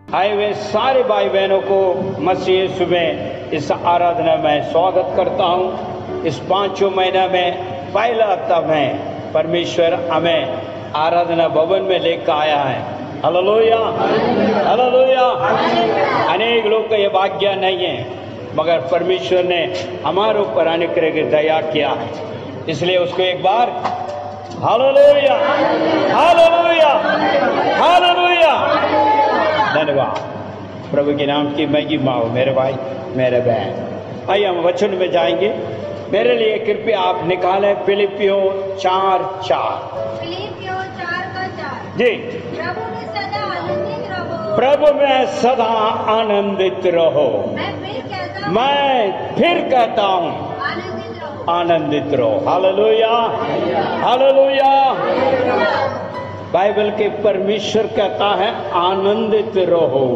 आए हुए सारे भाई बहनों को मसीह यीशु में इस आराधना में स्वागत करता हूँ। इस 5 महीना में पहला हफ्ता में परमेश्वर हमें आराधना भवन में लेकर आया है। Hallelujah, hallelujah. अनेक लोग का ये भाग्य नहीं है, मगर परमेश्वर ने हमारे ऊपर अनुग्रह की दया किया है, इसलिए उसको एक बार हालेलुया, हालेलुया, हालेलुया। धन्यवाद। प्रभु के नाम की महिमा हो। मेरे भाई, मेरे बहन, आइए हम वचन में जाएंगे। मेरे लिए कृपया आप निकालें फिलिपियों 4:4। फिलिपियों 4:4। जी। प्रभु में सदा आनंदित रहो। प्रभु में सदा आनंदित रहो। मैं फिर कहता हूँ आनंदित रहो, आनंदित रहो। Hallelujah, hallelujah. बाइबल के परमेश्वर कहता है आनंदित रहो।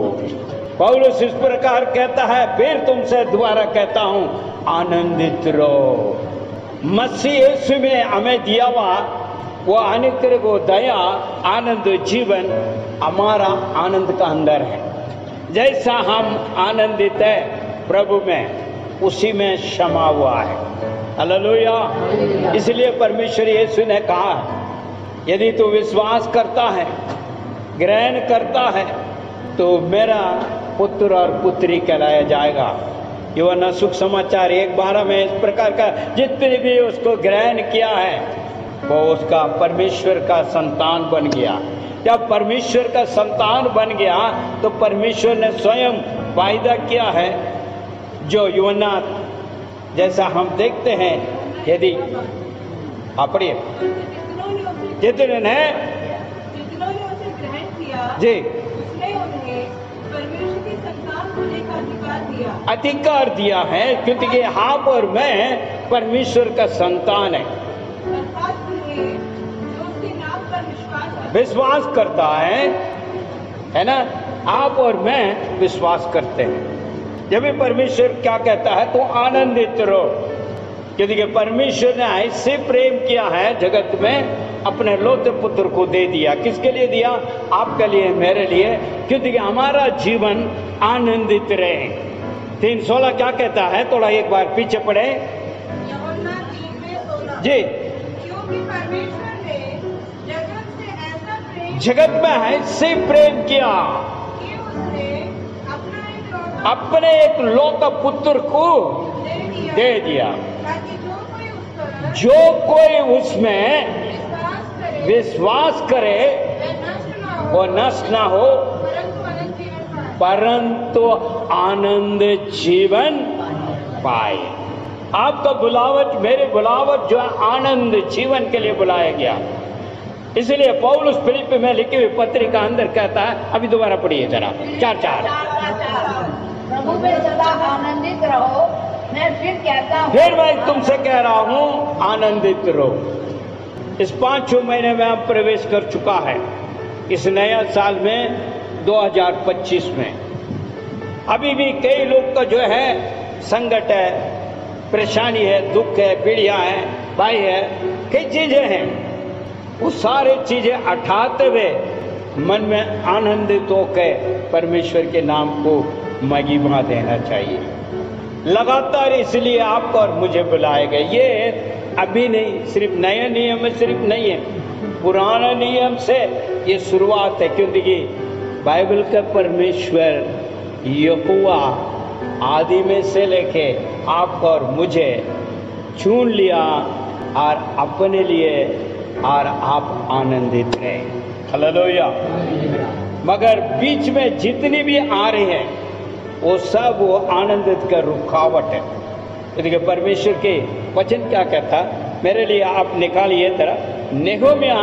पौलुस इस प्रकार कहता है, फिर तुमसे दोबारा कहता हूं आनंदित रहो। मसीह यीशु में हमें दिया हुआ वो अनुग्रह को दया, आनंद, जीवन हमारा आनंद का अंदर है। जैसा हम आनंदित है प्रभु में, उसी में क्षमा हुआ है। हालेलुया। इसलिए परमेश्वर यीशु ने कहा, यदि तू विश्वास करता है, ग्रहण करता है, तो मेरा पुत्र और पुत्री कहलाया जाएगा। यूहन्ना सुख समाचार 1:12 में इस प्रकार का, जितने भी उसको ग्रहण किया है वो उसका परमेश्वर का संतान बन गया। जब परमेश्वर का संतान बन गया तो परमेश्वर ने स्वयं वायदा किया है, जो यूहन्ना जैसा हम देखते हैं। यदि आप पढ़िए, जितने ने उसे ग्रहण किया जी, उसने उन्हें परमेश्वर की संतान होने का अधिकार दिया है, क्योंकि आप और मैं परमेश्वर का संतान है। जो उसके नाम पर विश्वास करता है ना, आप और मैं विश्वास करते हैं। जब भी परमेश्वर क्या कहता है, तो आनंदित रहो, क्योंकि परमेश्वर ने ऐसे प्रेम किया है जगत में, अपने लौते पुत्र को दे दिया। किसके लिए दिया? आपके लिए, मेरे लिए, क्योंकि हमारा जीवन आनंदित रहे। 3:16 क्या कहता है? थोड़ा एक बार पीछे पढ़े जी। क्योंकि परमेश्वर ने जगत से ऐसा प्रेम, जगत में ऐसे प्रेम किया कि उसने अपने एक लौता पुत्र को दे दिया, ताकि जो कोई उसमें विश्वास करे वो नष्ट ना हो, परंतु आनंद जीवन पाए। आपका बुलावट, मेरे बुलावट जो है आनंद जीवन के लिए बुलाया गया। इसलिए पौलुस फिलिप्पी में लिखी हुई पत्रिका अंदर कहता है, अभी दोबारा पढ़िए जरा, 4:4। प्रभु में सदा आनंदित रहो। मैं फिर कहता हूँ, फिर मैं तुमसे कह रहा हूँ आनंदित रहो। इस 5 महीने में हम प्रवेश कर चुका है इस नया साल में 2025 में। अभी भी कई लोग का जो है संकट है, परेशानी है, दुख है, पीड़िया है, भाई है, कई चीजें हैं। वो सारी चीजें हटाते हुए मन में आनंदित होकर परमेश्वर के नाम को महिमा देना चाहिए लगातार। इसलिए आपको और मुझे बुलाए गए। ये अभी नहीं, सिर्फ नया नियम में सिर्फ नहीं है, पुराना नियम से ये शुरुआत है, क्योंकि बाइबल का परमेश्वर यहोवा आदि में से लेके आपको और मुझे चुन लिया और अपने लिए, और आप आनंदित रहे। हालेलुया। मगर बीच में जितनी भी आ रही है वो सब वो आनंदित का रुकावट है। क्योंकि परमेश्वर के वचन क्या कहता, मेरे लिए आप निकालिए तरह नेहम्या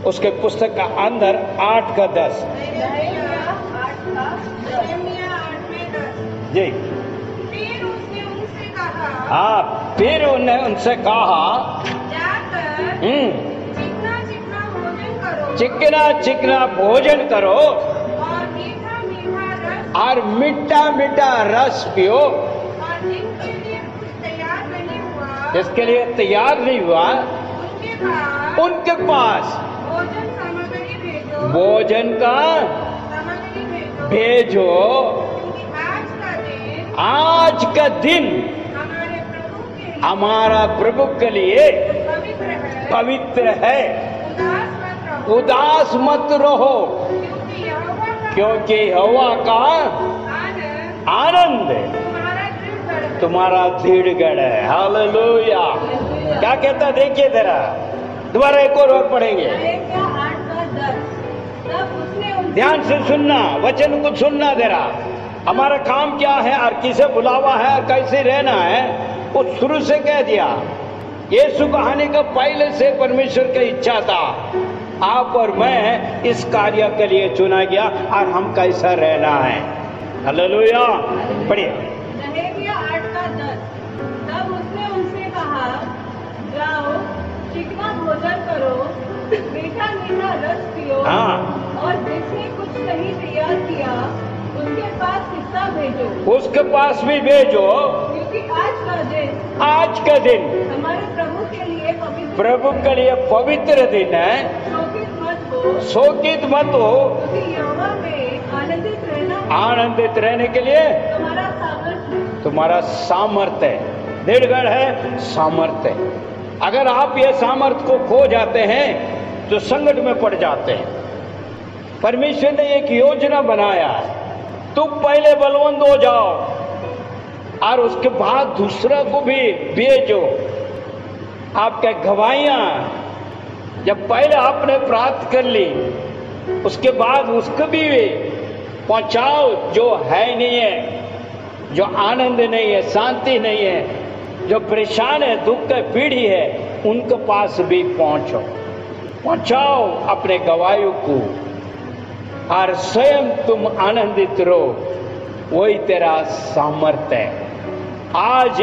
उसके पुस्तक का अंदर 8:10 जी। फिर उसने उनसे कहा, हाँ, फिर उन्हें उनसे कहा, जाकर चिकना चिकना भोजन करो, चिकना चिकना भोजन करो और मीठा मीठा रस, और मीठा मीठा रस पियो, और जिनके लिए कुछ तैयार नहीं हुआ, जिसके लिए तैयार नहीं हुआ, उनके पास भोजन सामग्री भेजो, भोजन का सामग्री भेजो। भेजो, आज का दिन हमारा प्रभु के लिए पवित्र है। उदास मत रहो, क्योंकि यहोवा का आनंद तुम्हारा दृढ़गढ़ है। हालेलुया। क्या कहता देखिए जरा, दोबारा एक और पढ़ेंगे। ध्यान से सुनना, वचन को सुनना जरा। हमारा काम क्या है और किसे बुलावा है और कैसे रहना है, वो शुरू से कह दिया। यीशु को आने का पहले से परमेश्वर की इच्छा था, आप और मैं इस कार्य के लिए चुना गया और हम कैसा रहना है। हालेलुया। पढ़िए। नहम्याह 8:10। तब उसने उनसे कहा, जाओ चिकना भोजन करो, मीठा मीठा रस पियो, और जिसने कुछ नहीं तैयार किया उसके पास हिस्सा भेजो। उसके पास भी भेजो, क्योंकि आज का दिन हमारे प्रभु के लिए पवित्र दिन है। शोकित मत हो, क्योंकि यहोवा में आनंदित रहने के लिए तुम्हारा सामर्थ्य है। दृढ़गढ़ है, सामर्थ्य है। अगर आप ये सामर्थ्य को खो जाते हैं तो संकट में पड़ जाते हैं। परमेश्वर ने एक योजना बनाया है, तुम पहले बलवंत हो जाओ और उसके बाद दूसरा को भी भेजो। आपके गवाहियां जब पहले आपने प्राप्त कर ली, उसके बाद उसको भी पहुंचाओ। जो है नहीं है, जो आनंद नहीं है, शांति नहीं है, जो परेशान है, दुख की पीढ़ी है, उनके पास भी पहुंचाओ अपने गवाहियों को, और स्वयं तुम आनंदित रहो। वही तेरा सामर्थ्य है। आज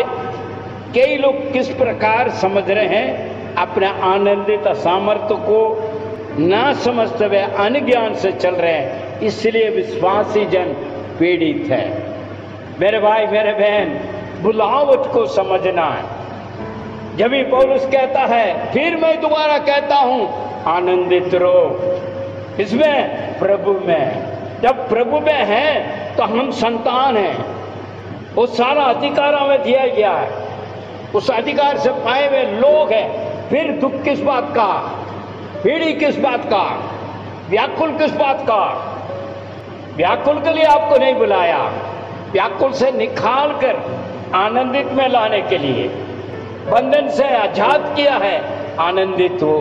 कई लोग किस प्रकार समझ रहे हैं, अपने आनंदित सामर्थ्य को ना समझते हुए अनज्ञान से चल रहे हैं, इसलिए विश्वासी जन पीड़ित है। मेरे भाई मेरे बहन, बुलावट को समझना है। जब भी पौलुस कहता है, फिर मैं दोबारा कहता हूं, आनंदित रहो। इसमें प्रभु में, जब प्रभु में है तो हम संतान हैं। वो सारा अधिकार हमें दिया गया है, उस अधिकार से पाए हुए लोग हैं। फिर दुख किस बात का, पीड़ी किस बात का, व्याकुल किस बात का? व्याकुल के लिए आपको नहीं बुलाया, व्याकुल से निकाल कर आनंदित में लाने के लिए, बंधन से आजाद किया है। आनंदित हो,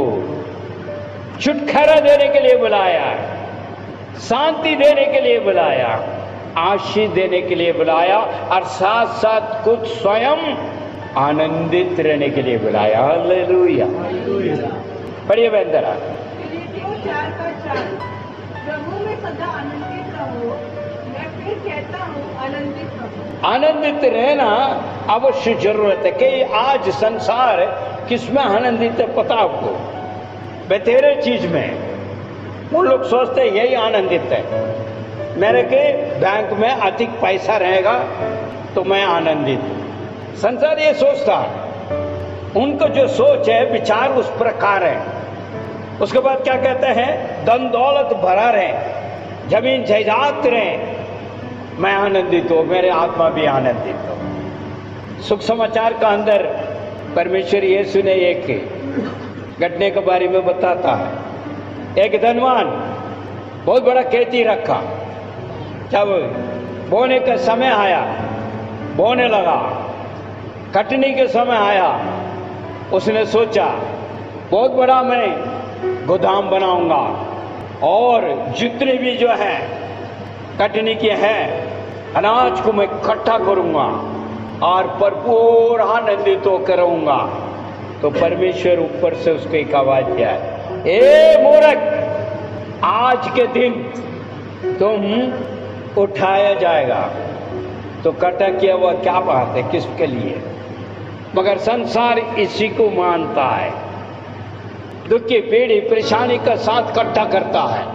छुटकारा देने के लिए बुलाया है, शांति देने के लिए बुलाया, आशीष देने के लिए बुलाया, और साथ साथ कुछ स्वयं आनंदित रहने के लिए बुलाया। हालेलुया। पढ़िए बहन। प्रभु में सदा आनंदित रहो, मैं फिर कहता हूँ आनंदित रहो। आनंदित रहना अवश्य जरूरत है। कि आज संसार किसमें आनंदित है पता आपको? बतेरे चीज में। उन लोग सोचते हैं यही आनंदित है, मेरे के बैंक में अधिक पैसा रहेगा तो मैं आनंदित हूं। संसार ये सोचता है, उनको जो सोच है, विचार उस प्रकार है। उसके बाद क्या कहते हैं? धन दौलत भरा रहे, जमीन जायदाद रहे, मैं आनंदित हूं, मेरे आत्मा भी आनंदित हो। सुख समाचार का अंदर परमेश्वर यीशु ने एक घटने के बारे में बताता है। एक धनवान बहुत बड़ा खेती रखा, जब बोने का समय आया, बोने लगा, कटनी के समय आया, उसने सोचा बहुत बड़ा मैं गोदाम बनाऊंगा और जितने भी जो है कटनी के हैं अनाज को मैं इकट्ठा करूंगा और भरपूर आनंदित होकर रहूंगा। तो परमेश्वर ऊपर से उसको एक आवाज दिया, ए मूर्ख, आज के दिन तुम उठाया जाएगा। तो कटा किया हुआ क्या बात है, किसके लिए? मगर संसार इसी को मानता है, दुख की पीढ़ी परेशानी का साथ इकट्ठा करता है।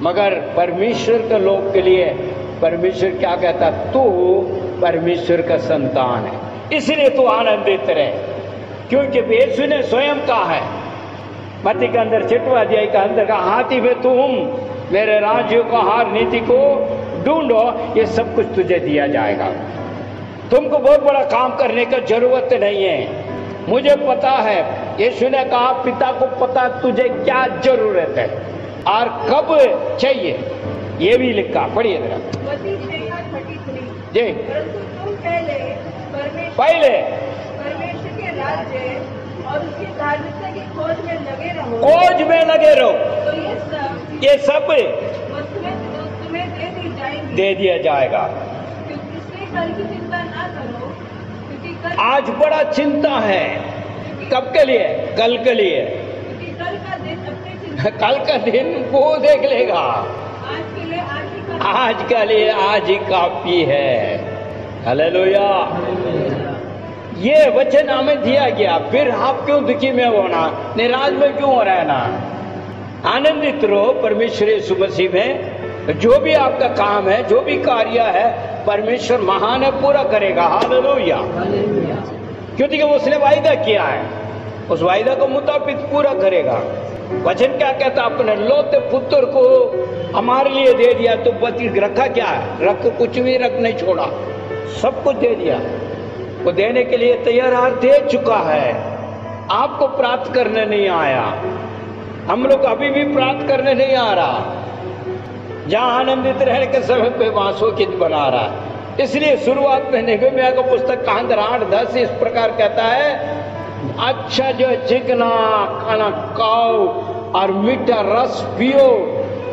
मगर परमेश्वर के लोग के लिए परमेश्वर क्या कहता? तू परमेश्वर का संतान है, इसलिए तू आनंदित रहे, क्योंकि यीशु ने स्वयं कहा है मत्ती के अंदर 6वां अध्याय का अंदर का, हाथी में तुम मेरे राज्य को हार नीति को ढूंढो, ये सब कुछ तुझे दिया जाएगा। तुमको बहुत बड़ा काम करने की जरूरत नहीं है। मुझे पता है, यीशु ने कहा पिता को पता तुझे क्या जरूरत है और कब चाहिए, ये भी लिखा। पढ़िए जरा जी। परंतु तुम पहले परमेश्वर के राज्य और उसकी धार्मिकता की खोज में लगे रहो, तो ये सब तुम्हें दे दी जाएगी, दे दिया जाएगा। इसलिए कल की चिंता ना करो, क्योंकि कल आज बड़ा चिंता है। कब के लिए? कल के लिए। क्योंकि कल का दिन अपनी चिंता, कल का दिन वो देख लेगा। आज के लिए आज ही का आज के लिए आज ही काफी है। हालेलुया। ये वचन हमें दिया गया, फिर आप क्यों दुखी में होना, निराश में क्यों हो रहना? आनंदित रहो परमेश्वर यीशु मसीह में। जो भी आपका काम है, जो भी कार्य है, परमेश्वर महान है, पूरा करेगा। हालेलुया। क्योंकि उसने वायदा किया है, उस वायदा को मुताबिक पूरा करेगा। वचन क्या कहता? अपने लौते पुत्र को हमारे लिए दे दिया, तो बची रखा क्या है? रख कुछ भी रख नहीं छोड़ा, सब कुछ दे दिया। वो देने के लिए तैयार दे चुका है। आपको प्राप्त करने नहीं आया, हम लोग अभी भी प्राप्त करने नहीं आ रहा। जहां आनंदित रहने के समय पे बांसों की बना रहा है। इसलिए शुरुआत में नेहमिया का पुस्तक कांड 8:10 इस प्रकार कहता है, अच्छा जो चिकना खाना खाओ और मीठा रस पियो,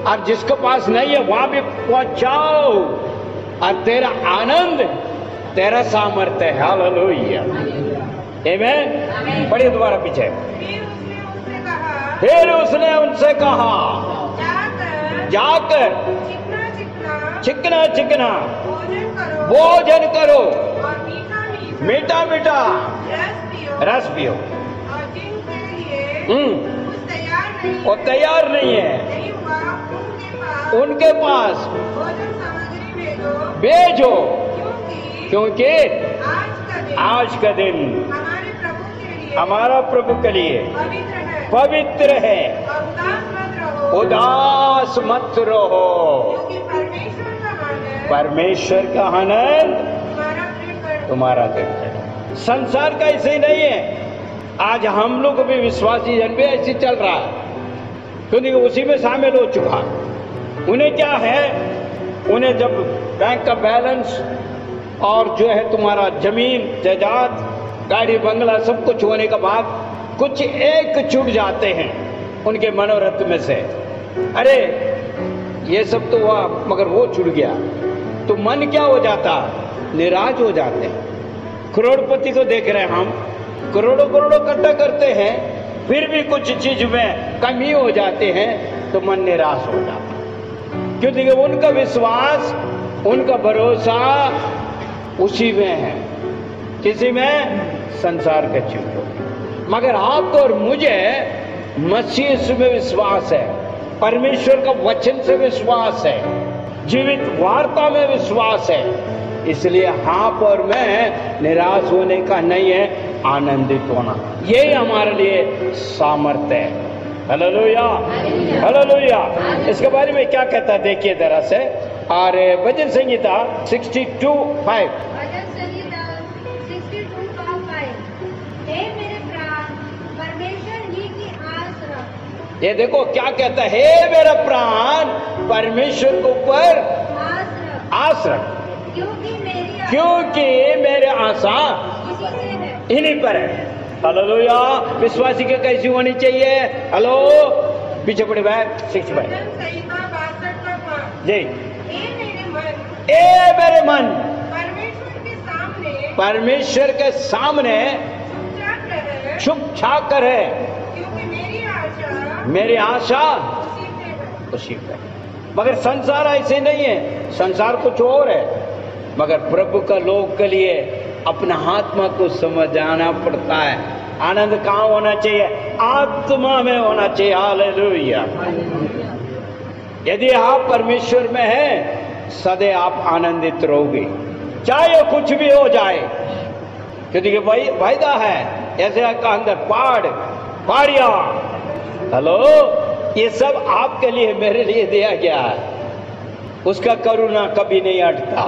और जिसके पास नहीं है वहां भी पहुंचाओ, और तेरा आनंद तेरा सामर्थ्य है। हालेलुया। आमीन। पढ़िए दोबारा पीछे। फिर उसने उनसे कहा, जाकर चिकना चिकना भोजन करो, मीठा मीठा रस पियो। वो तैयार नहीं है, उनके पास भेजो, क्योंकि आज का दिन हमारा प्रभु के लिए पवित्र है। उदास मत रहो, परमेश्वर का आनंद तुम्हारा दिन है। संसार का ऐसे ही नहीं है। आज हम लोग भी विश्वासी जन भी ऐसे चल रहा है, क्योंकि उसी में शामिल हो चुका। उन्हें क्या है, उन्हें जब बैंक का बैलेंस और जो है तुम्हारा जमीन जायदाद गाड़ी बंगला सब कुछ होने के बाद कुछ एक छूट जाते हैं उनके मनोरथ में से। अरे ये सब तो हुआ, मगर वो छूट गया, तो मन क्या हो जाता? निराश हो जाते हैं। करोड़पति को देख रहे हैं हम, करोड़ों करोड़ों इकट्ठा करते हैं, फिर भी कुछ चीज में कमी हो जाते हैं तो मन निराश हो जाता है। क्योंकि उनका विश्वास, उनका भरोसा उसी में है, किसी में? संसार के चीजों। मगर आपको और मुझे मसीह में विश्वास है, परमेश्वर का वचन से विश्वास है, जीवित वार्ता में विश्वास है। इसलिए आप और मैं निराश होने का नहीं है, आनंदित होना, यही हमारे लिए सामर्थ्य है। Hallelujah, hallelujah. इसके बारे में क्या कहता है देखिए जरा से। और भजन संहिता 62:5, ये देखो क्या कहता है, हे मेरा प्राण परमेश्वर के ऊपर आस रख, क्योंकि मेरे आशा इन्हीं पर है। हालेलुया। विश्वासी के कैसी होनी चाहिए? हेलो, पीछे पड़े भाई 65 जी। ए मेरे मन परमेश्वर के सामने चुप छाप कर है, मेरी आशा उसी पे। मगर संसार ऐसे नहीं है, संसार कुछ और है। मगर प्रभु का लोग के लिए अपना आत्मा को समझाना पड़ता है। आनंद कहाँ होना चाहिए? आत्मा में होना चाहिए। हालेलुया। यदि आप परमेश्वर में हैं, सदैव आप आनंदित रहोगे, चाहे कुछ भी हो जाए, क्योंकि वायदा है। ऐसे का अंदर पहाड़िया, हेलो, ये सब आपके लिए, मेरे लिए दिया गया है। उसका करुणा कभी नहीं हटता।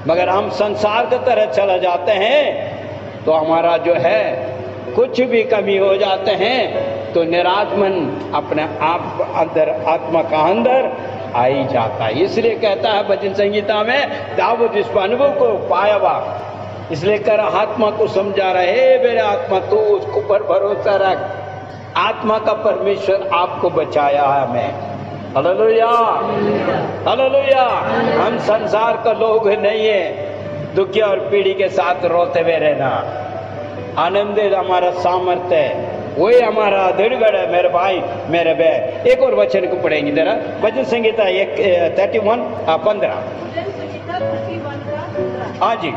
मगर हम संसार की तरह चला जाते हैं तो हमारा जो है कुछ भी कमी हो जाते हैं तो निराश मन अपने आप अंदर, आत्मा का अंदर आ ही जाता है। इसलिए कहता है भजन संगीता में, दाऊद इस अनुभव को पाया हुआ, इसलिए कर आत्मा को समझा रहा है, मेरे आत्मा तू उसको पर भरोसा रख, आत्मा का परमेश्वर आपको बचाया है। मैं हालेलुया, हालेलुया। हम संसार का लोग नहीं है दुखी और पीढ़ी के साथ रोते हुए रहना। आनंदित हमारा सामर्थ्य है, वही हमारा दृढ़गढ़ है मेरे भाई मेरे बहन। एक और वचन को पढ़ेंगे जरा, भजन संगीता 15। हाँ जी,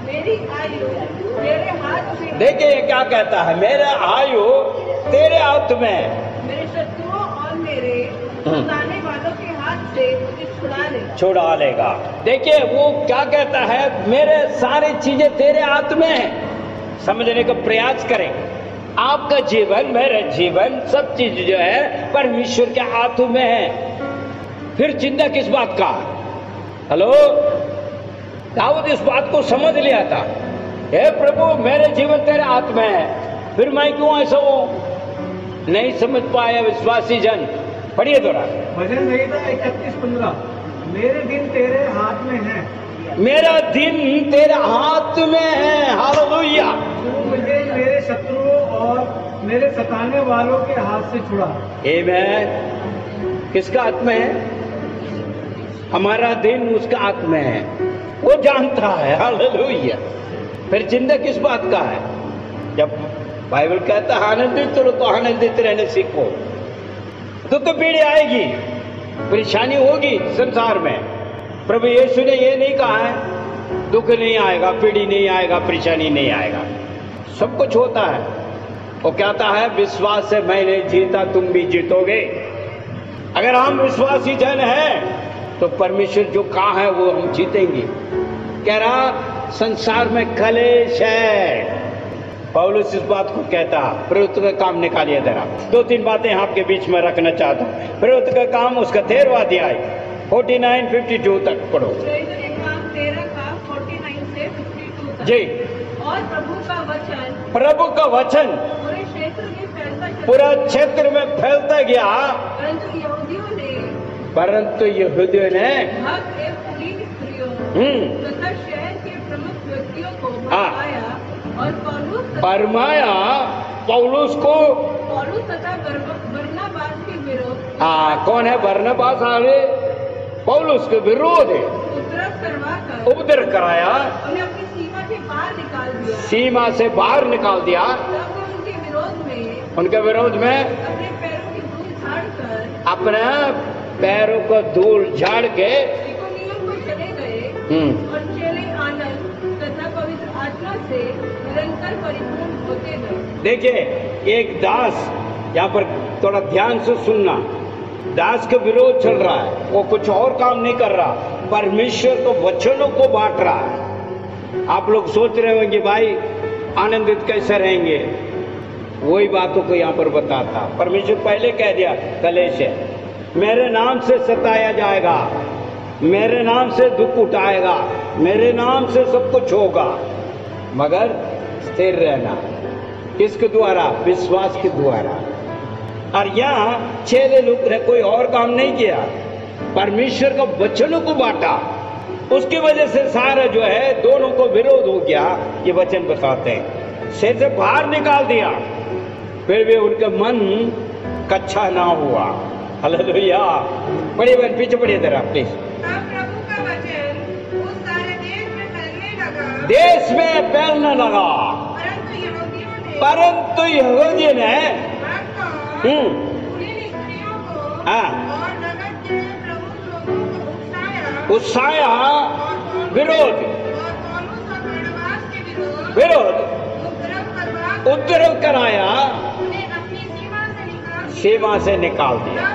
मेरी आयु तेरे हाथ में, देखिए ये क्या कहता है, मेरे आयु तेरे हाथ में, मेरे शत्रुओं और मेरे सताने वालों के हाथ से मुझे छुड़ा लेगा। देखिए वो क्या कहता है, मेरे सारी चीजें तेरे हाथ में है। समझने का प्रयास करें, आपका जीवन, मेरा जीवन, सब चीज जो है परमेश्वर के हाथों में है। फिर चिंता किस बात का? हेलो, दाऊद इस बात को समझ लिया था, हे प्रभु मेरे जीवन तेरे हाथ में है, फिर मैं क्यों ऐसा हूं? नहीं समझ पाया विश्वासी जन। पढ़िए थोड़ा भजन संहिता 31:15। मेरे दिन तेरे हाथ में है, मेरा दिन तेरे हाथ में है। हालेलुया। तू मुझे मेरे शत्रुओं और मेरे सताने वालों के हाथ से छुड़ा। आमीन। किसका हाथ में है? हमारा दिन उसका हाथ में है, वो जानता है। हालेलुया। फिर चिंता किस बात का है? जब बाइबल कहता है आनंदित रहो, तो आनंदित रहने सीखो। दुख पीढ़ी आएगी, परेशानी होगी संसार में, प्रभु यीशु ने ये नहीं कहा है दुख नहीं आएगा, पीढ़ी नहीं आएगा, परेशानी नहीं आएगा। सब कुछ होता है। वो कहता है विश्वास से मैंने जीता, तुम भी जीतोगे। अगर हम विश्वासी जन हैं तो परमेश्वर जो कहा है वो हम जीतेंगे। कह रहा संसार में कलेश है, पौलुस इस बात को कहता। प्रवृत्ति का काम निकालिए जरा, 2-3 बातें आपके बीच में रखना चाहता हूं। प्रवृत्ति का काम उसका 13वां अध्याय 49-52 तक पढ़ो। काम 13 का 49 से 52 तक। जी। और प्रभु का वचन पूरे क्षेत्र में फैलता गया, परंतु यहूदियों ने भक्त एवं कुलीन स्त्रियों तथा शहर के प्रमुख व्यक्तियों को भड़काया और पौलुस को तथा बरनबास के विरोध। कौन है बरनबास? पौलुस के विरोध उपद्रव कराया, उन्हें अपनी सीमा के बाहर निकाल दिया। सीमा से बाहर निकाल दिया। तब उनके विरोध में अपने पैरों की धूल झाड़कर, अपने पैरों को धूल झाड़ के इकोनियम को चले गए और चेले आनंद तथा पवित्र आत्मा से निरंतर परिपूर्ण होते गए। देखिए एक दास, यहाँ पर थोड़ा ध्यान से सुनना, दास का विरोध चल रहा है, वो कुछ और काम नहीं कर रहा, परमेश्वर को वचनों को बांट रहा है। आप लोग सोच रहे होंगे भाई आनंदित कैसे रहेंगे, वही बातों को यहाँ पर बताता। परमेश्वर पहले कह दिया कलेश है, मेरे नाम से सताया जाएगा, मेरे नाम से दुख उठाएगा, मेरे नाम से सब कुछ होगा, मगर स्थिर रहना। किसके द्वारा? विश्वास के द्वारा। और यहाँ 6 लोग ने कोई और काम नहीं किया, परमेश्वर का वचनों को बांटा, उसकी वजह से सारा जो है दोनों को विरोध हो गया। ये वचन बताते हैं, शहर से बाहर निकाल दिया, फिर भी उनका मन कच्चा ना हुआ। हालेलुया। पढ़िए बहन, पीछे पढ़िए जरा प्लीज। प्रभु का वचन उस सारे देश में फैलने लगा, देश में फैलने लगा, परंतु यहूदियों ने उत्साह विरोध उपद्रव कराया, सीमा से निकाल दिया।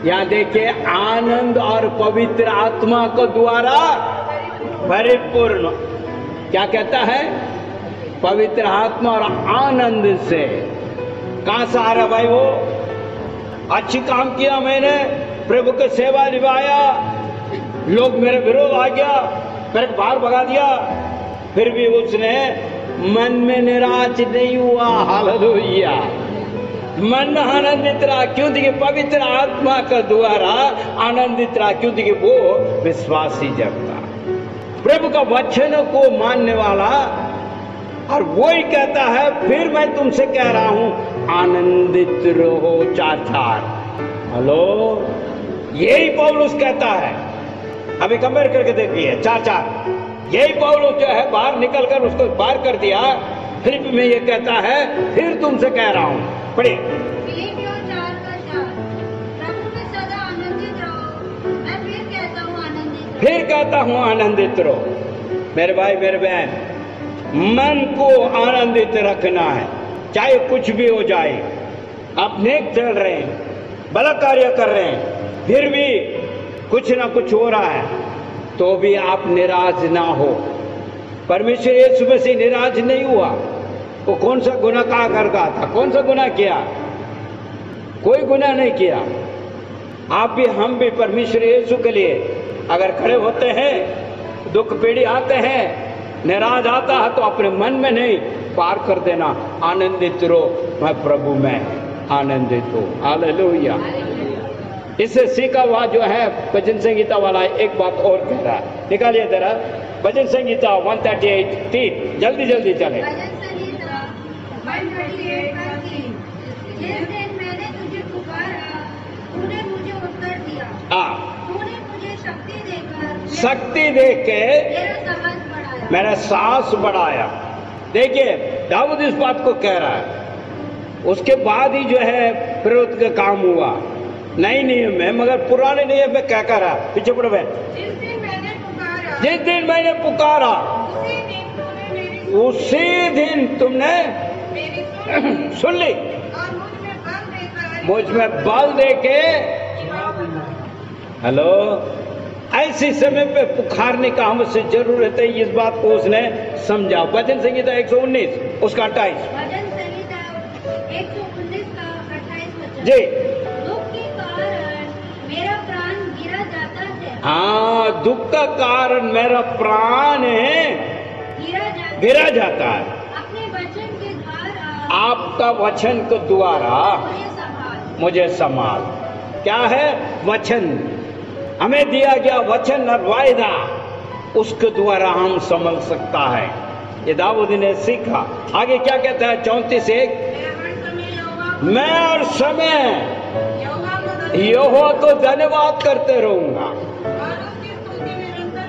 यहाँ देखिए आनंद और पवित्र आत्मा को द्वारा परिपूर्ण। क्या कहता है? पवित्र आत्मा और आनंद से। कहां से आ रहा भाई? वो अच्छी काम किया मैंने, प्रभु की सेवा निभाया, लोग मेरे विरोध आ गया, मेरे को बाहर भगा दिया, फिर भी उसने मन में निराश नहीं हुआ। हालेलुया। मन में आनंदित रहा। क्यों? देखिए पवित्र आत्मा के द्वारा आनंदित रहा। क्यों? देखिए वो विश्वासी जब था, प्रभु का वचन को मानने वाला, और वो ही कहता है फिर मैं तुमसे कह रहा हूं आनंदित रहो। 4:4। हेलो, यही पौलुस कहता है। अभी कंपेयर करके देखिए 4:4। यही पौलुस जो है बाहर निकलकर उसको बाहर कर दिया। फिलिप में ये कहता है फिर तुमसे कह रहा हूं। पढ़िए। फिलिपियों 4:4। प्रभु में सदा आनंदित रहो। मैं फिर कहता हूँ आनंदित रहो। फिर कहता हूं आनंदित रहो। मेरे भाई मेरे बहन, मन को आनंदित रखना है, चाहे कुछ भी हो जाए। आप नेक चल रहे हैं, भला कार्य कर रहे हैं, फिर भी कुछ ना कुछ हो रहा है, तो भी आप निराश ना हो। परमेश्वर यीशु मसीह निराश नहीं हुआ। वो कौन सा गुनाह कहा करता था? कौन सा गुनाह किया? कोई गुनाह नहीं किया। आप भी हम भी परमेश्वर यीशु के लिए अगर खड़े होते हैं, दुख पीड़ी आते हैं, निराश आता है, तो अपने मन में नहीं, पार कर देना। आनंदित रहो, मैं प्रभु में आनंदित हूँ। हालेलुया। इससे सीखा हुआ जो है भजन संगीता वाला एक बात और कह रहा है। निकालिए जरा भजन संगीता 138:3। जल्दी जल्दी चले। भजन संगीता 138:3। जिस दिन मैंने तुझे पुकारा, तूने मुझे उत्तर दिया। तूने मुझे शक्ति देकर के मेरा समझ बढ़ाया। मेरा साहस बढ़ाया। देखिए दाऊद इस बात को कह रहा है। उसके बाद ही जो है प्रवृत्ति का काम हुआ। नए नियम में, मगर पुराने नियम में क्या कह रहा? पीछे पड़ो बहन। जिस दिन मैंने पुकारा, उसी दिन तुमने मेरी सुन ली, और मुझ में बल देके। हेलो, ऐसे समय पे पुकारने का हमसे जरूरत है। इस बात को उसने समझा। भजन संगीता 119 उसका 28। भजन संगीता 119 का 28 वचन। जी। दुख के कारण मेरा प्राण गिरा जाता है। हाँ, दुख का कारण मेरा प्राण गिरा जाता है। अपने वचन के द्वारा आपका वचन के द्वारा मुझे संभाल। क्या है? वचन हमें दिया गया, वचन और वायदा, उसके द्वारा हम संभल सकता है। ये दाऊद ने सीखा। आगे क्या कहता है? 34:1। मैं हर समय यहोवा को धन्यवाद करते रहूंगा,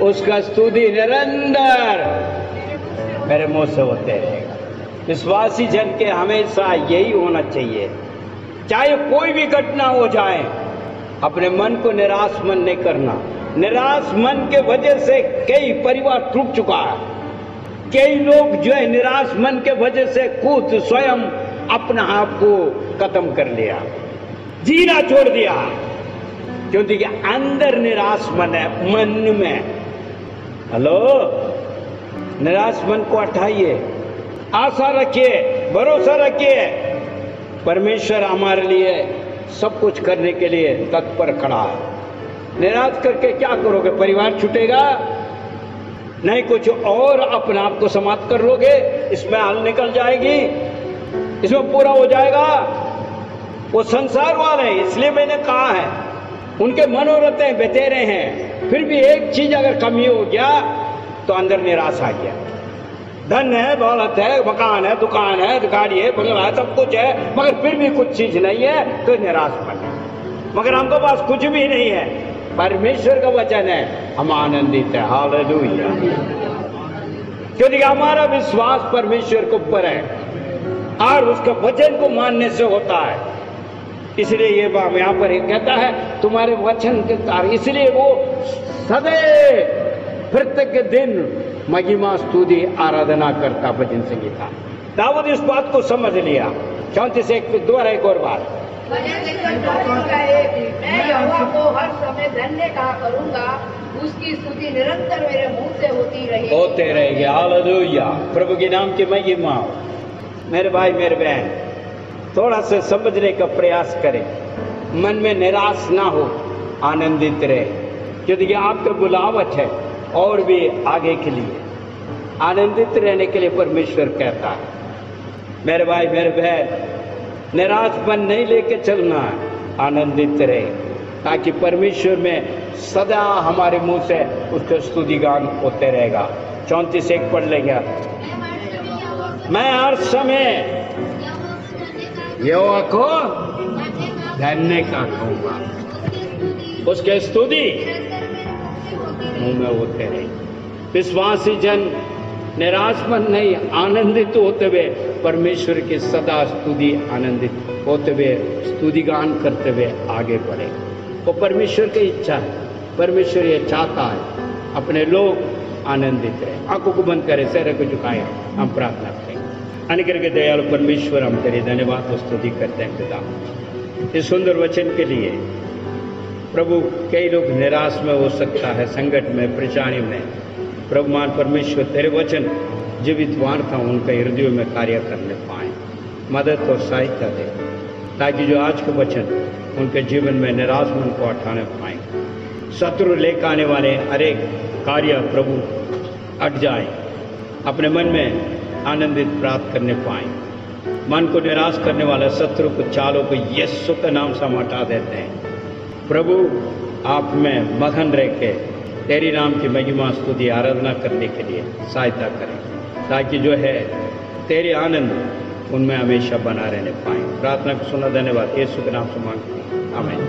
उसका स्तुति निरंतर मेरे मुंह से होते रहेगा। विश्वासी जन के हमेशा यही होना चाहिए। चाहे कोई भी घटना हो जाए, अपने मन को निराश मन नहीं करना। निराश मन के वजह से कई परिवार टूट चुका है। कई लोग जो है निराश मन के वजह से खुद स्वयं अपना आप को खत्म कर लिया, जीना छोड़ दिया। क्योंकि अंदर निराश मन है, मन में। हेलो, निराश मन को हटाइए, आशा रखिए, भरोसा रखिए। परमेश्वर हमारे लिए सब कुछ करने के लिए तत्पर खड़ा है। निराश करके क्या करोगे? परिवार छूटेगा नहीं, कुछ और अपने आप को समाप्त कर लोगे, इसमें हल निकल जाएगी, इसमें पूरा हो जाएगा। वो संसार वाले हैं, इसलिए मैंने कहा है, उनके मनोरथ बतेरे हैं। फिर भी एक चीज अगर कमी हो गया तो अंदर निराश आ गया। धन है, दौलत है, मकान है, दुकान है, गाड़ी है, बंगला है, सब कुछ है, मगर फिर भी कुछ चीज नहीं है तो निराश बने। मगर हमको पास कुछ भी नहीं है, परमेश्वर का वचन है, हम आनंदित है। हालेलुया। क्योंकि हमारा विश्वास परमेश्वर के ऊपर है और उसके वचन को मानने से होता है। इसलिए ये बात यहाँ पर कहता है तुम्हारे वचन के कारण, इसलिए वो सदैव प्रत्येक दिन महिमा स्तुति आराधना करता। भजन संगीता दाऊद इस बात को समझ लिया। 34:1 द्वारा एक और बात, मैं यहोवा को हर समय धन्य कहा करूंगा, उसकी स्तुति निरंतर मेरे मुंह से होते रहेगी। हालेलुया, प्रभु के नाम की महिमा हो। मेरे भाई मेरे बहन, थोड़ा सा समझने का प्रयास करें, मन में निराश ना हो, आनंदित रहे, क्योंकि ये आपका बुलावट है और भी आगे के लिए आनंदित रहने के लिए परमेश्वर कहता है। मेरे भाई मेरे बहन, निराशपन नहीं लेके चलना है, आनंदित रहे, ताकि परमेश्वर में सदा हमारे मुंह से उसका स्तुति गान होते रहेगा। 34:1 पढ़ लेंगे। मैं हर समय यहोवा को धन्य का कहूंगा, उसके स्तुति मुंह में होते रहे। विश्वासी जन निराशपन नहीं, आनंदित होते हुए परमेश्वर की सदा स्तुति आनंदित होते हुए स्तुति गान करते हुए आगे बढ़े। वो परमेश्वर की इच्छा है, परमेश्वर ये चाहता है अपने लोग आनंदित रहे। आंखों को बंद करें, सर को झुकाएं, हम प्रार्थना करें। अनुग्रह के दयालु परमेश्वर, हम तेरे धन्यवाद और स्तुति करते हैं पिता इस सुंदर वचन के लिए। प्रभु, कई लोग निराश में हो सकता है, संकट में, परेशानी में। प्रभु मान परमेश्वर तेरे वचन जीवित वार्ता उनके हृदयों में कार्य करने पाए, मदद और सहायता दे, ताकि जो आज के वचन उनके जीवन में निराश मन को हटाने पाए। शत्रु लेकर आने वाले अनेक कार्य प्रभु हट जाए, अपने मन में आनंदित प्राप्त करने पाए। मन को निराश करने वाले शत्रु को चालों को यीशु के नाम से हम हटा देते हैं। प्रभु, आप में मगन रह के तेरी नाम की महिमा स्तुति आराधना करने के लिए सहायता करें, ताकि जो है तेरे आनंद उनमें हमेशा बना रहने पाए। प्रार्थना को सुना, धन्यवाद, यीशु के नाम से मांगते हैं, आमीन।